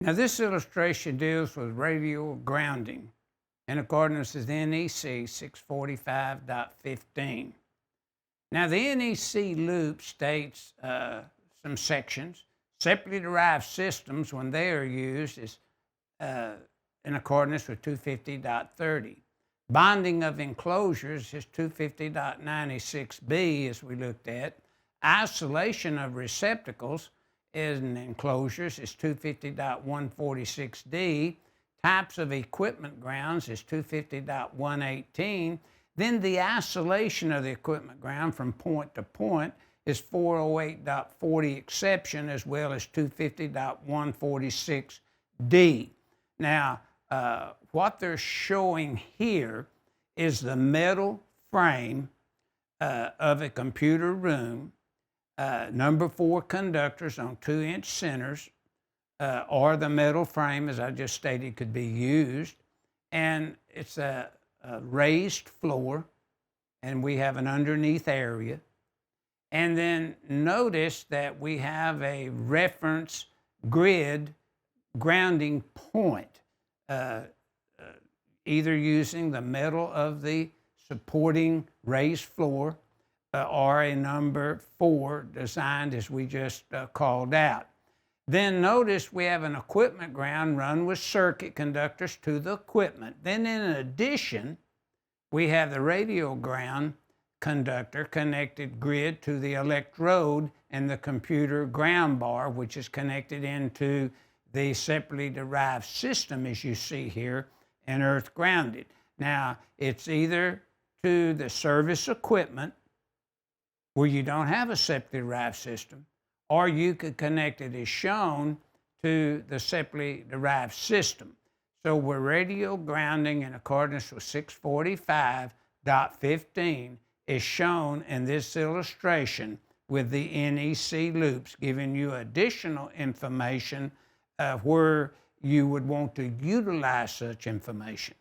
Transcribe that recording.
Now this illustration deals with radial grounding in accordance with NEC 645.15. Now the NEC loop states some sections. Separately derived systems, when they are used, is in accordance with 250.30. Bonding of enclosures is 250.96b, as we looked at. Isolation of receptacles in enclosures is 250.146d. Types of equipment grounds is 250.118. Then the isolation of the equipment ground from point to point is 408.40 exception, as well as 250.146d. Now, what they're showing here is the metal frame of a computer room, number 4 conductors on 2-inch centers, or the metal frame, as I just stated, could be used. And it's a raised floor, and we have an underneath area. And then notice that we have a reference grid grounding point, either using the metal of the supporting raised floor or a number 4 designed as we just called out. Then notice we have an equipment ground run with circuit conductors to the equipment. Then in addition, we have the radial ground conductor connected grid to the electrode and the computer ground bar, which is connected into the separately derived system, as you see here, and earth grounded. Now, it's either to the service equipment where you don't have a separately derived system, or you could connect it as shown to the separately derived system. So we're radial grounding in accordance with 645.15 is shown in this illustration with the NEC loops, giving you additional information where you would want to utilize such information.